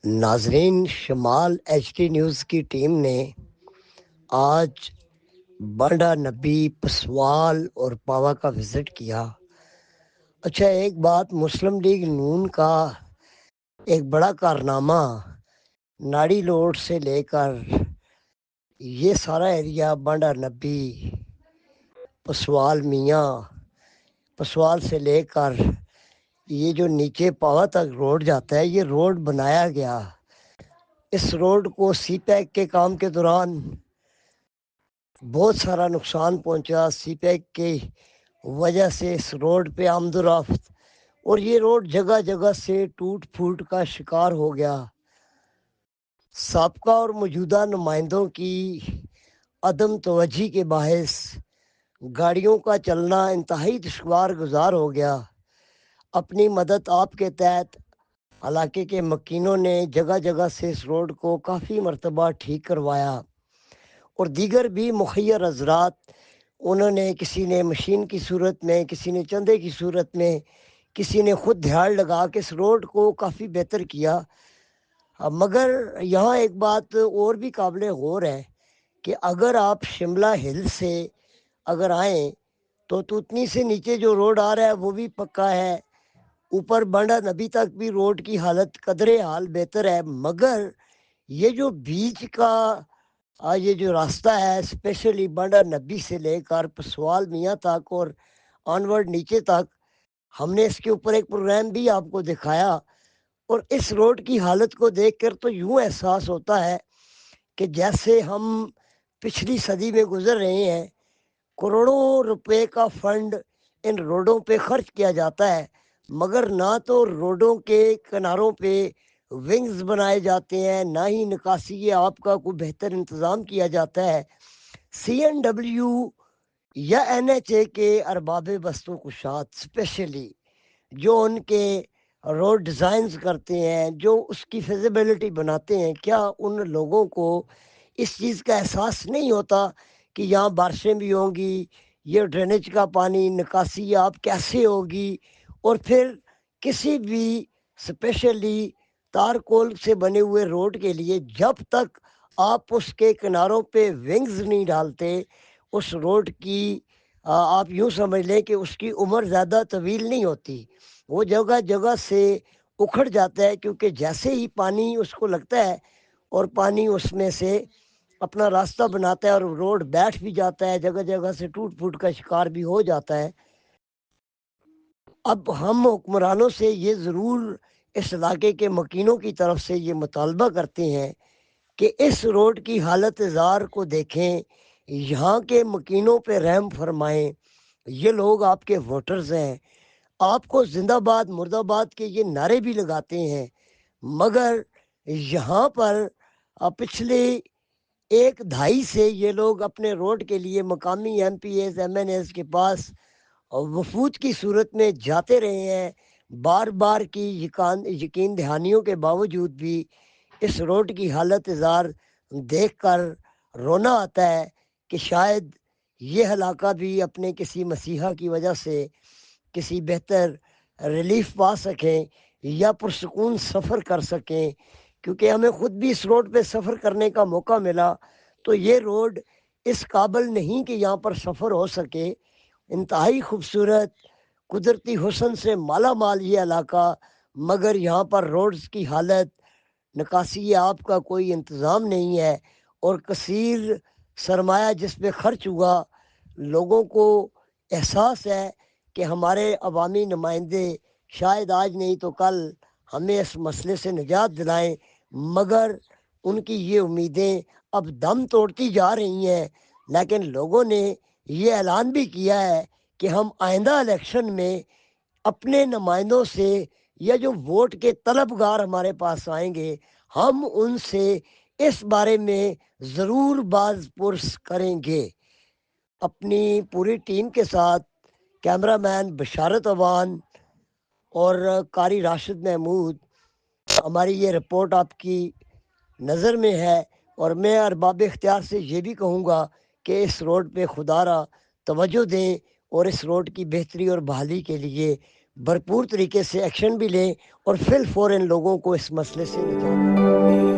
ناظرین، شمال H T news کی ٹیم نے آج بانڈا نبی، پسوال اور پاوا کا وزٹ کیا۔ اچھا، ایک بات، مسلم لیگ نون کا ایک بڑا کارنامہ ناڑی لوڈ سے لے کر یہ سارا ایریا بانڈا نبی، پسوال میاں، پسوال سے لے کر یہ جو نیچے پاوا تک روڈ جاتا ہے، یہ روڈ بنایا گیا۔ اس روڈ کو سی پیک کے کام کے دوران بہت سارا نقصان پہنچا۔ سی پیک کی وجہ سے اس روڈ پہ آمد و رفت، اور یہ روڈ جگہ جگہ سے ٹوٹ پھوٹ کا شکار ہو گیا۔ سابقہ اور موجودہ نمائندوں کی عدم توجہی کے باعث گاڑیوں کا چلنا انتہائی دشوار گزار ہو گیا۔ اپنی مدد آپ کے تحت علاقے کے مکینوں نے جگہ جگہ سے اس روڈ کو کافی مرتبہ ٹھیک کروایا، اور دیگر بھی مخیر حضرات، انہوں نے، کسی نے مشین کی صورت میں، کسی نے چندے کی صورت میں، کسی نے خود دھیان لگا کے اس روڈ کو کافی بہتر کیا۔ مگر یہاں ایک بات اور بھی قابل غور ہے کہ اگر آپ شملہ ہل سے اگر آئیں تو توتنی سے نیچے جو روڈ آ رہا ہے وہ بھی پکا ہے، اوپر بانڈا نبی تک بھی روڈ کی حالت قدرے حال بہتر ہے، مگر یہ جو بیچ کا یہ جو راستہ ہے، اسپیشلی بانڈا نبی سے لے کر پسوال میاں تک اور آنورڈ نیچے تک، ہم نے اس کے اوپر ایک پروگرام بھی آپ کو دکھایا، اور اس روڈ کی حالت کو دیکھ کر تو یوں احساس ہوتا ہے کہ جیسے ہم پچھلی صدی میں گزر رہے ہیں۔ کروڑوں روپے کا فنڈ ان روڈوں پہ خرچ کیا جاتا ہے، مگر نہ تو روڈوں کے کناروں پہ ونگز بنائے جاتے ہیں، نہ ہی نکاسی آپ کا کوئی بہتر انتظام کیا جاتا ہے۔ سی این ڈبلیو یا این ایچ اے کے ارباب بستوں کشاد اسپیشلی جو ان کے روڈ ڈیزائنز کرتے ہیں، جو اس کی فیزیبلٹی بناتے ہیں، کیا ان لوگوں کو اس چیز کا احساس نہیں ہوتا کہ یہاں بارشیں بھی ہوں گی، یہ ڈرینیج کا پانی نکاسی آپ کیسے ہوگی، اور پھر کسی بھی اسپیشلی تارکول سے بنے ہوئے روڈ کے لیے جب تک آپ اس کے کناروں پہ ونگز نہیں ڈالتے، اس روڈ کی آپ یوں سمجھ لیں کہ اس کی عمر زیادہ طویل نہیں ہوتی، وہ جگہ جگہ سے اکھڑ جاتا ہے، کیونکہ جیسے ہی پانی اس کو لگتا ہے اور پانی اس میں سے اپنا راستہ بناتا ہے اور روڈ بیٹھ بھی جاتا ہے، جگہ جگہ سے ٹوٹ پھوٹ کا شکار بھی ہو جاتا ہے۔ اب ہم حکمرانوں سے یہ ضرور اس علاقے کے مکینوں کی طرف سے یہ مطالبہ کرتے ہیں کہ اس روڈ کی حالت زار کو دیکھیں، یہاں کے مکینوں پہ رحم فرمائیں۔ یہ لوگ آپ کے ووٹرز ہیں، آپ کو زندہ باد مرد آباد کے یہ نعرے بھی لگاتے ہیں، مگر یہاں پر پچھلے ایک دہائی سے یہ لوگ اپنے روڈ کے لیے مقامی MPs, MNAs کے پاس وفود کی صورت میں جاتے رہے ہیں، بار بار کی یقین دہانیوں کے باوجود بھی اس روڈ کی حالت زار دیکھ کر رونا آتا ہے کہ شاید یہ علاقہ بھی اپنے کسی مسیحا کی وجہ سے کسی بہتر ریلیف پا سکیں یا پرسکون سفر کر سکیں، کیونکہ ہمیں خود بھی اس روڈ پہ سفر کرنے کا موقع ملا تو یہ روڈ اس قابل نہیں کہ یہاں پر سفر ہو سکے۔ انتہائی خوبصورت قدرتی حسن سے مالا مال یہ علاقہ، مگر یہاں پر روڈز کی حالت، نکاسی آپ کا کوئی انتظام نہیں ہے، اور کثیر سرمایہ جس پہ خرچ ہوا، لوگوں کو احساس ہے کہ ہمارے عوامی نمائندے شاید آج نہیں تو کل ہمیں اس مسئلے سے نجات دلائیں، مگر ان کی یہ امیدیں اب دم توڑتی جا رہی ہیں۔ لیکن لوگوں نے یہ اعلان بھی کیا ہے کہ ہم آئندہ الیکشن میں اپنے نمائندوں سے یا جو ووٹ کے طلبگار ہمارے پاس آئیں گے، ہم ان سے اس بارے میں ضرور باز پرس کریں گے۔ اپنی پوری ٹیم کے ساتھ کیمرہ مین بشارت اوان اور قاری راشد محمود، ہماری یہ رپورٹ آپ کی نظر میں ہے، اور میں ارباب اختیار سے یہ بھی کہوں گا کہ اس روڈ پہ خدا را توجہ دیں اور اس روڈ کی بہتری اور بحالی کے لیے بھرپور طریقے سے ایکشن بھی لیں اور فی الفور ان لوگوں کو اس مسئلے سے نجات دیں۔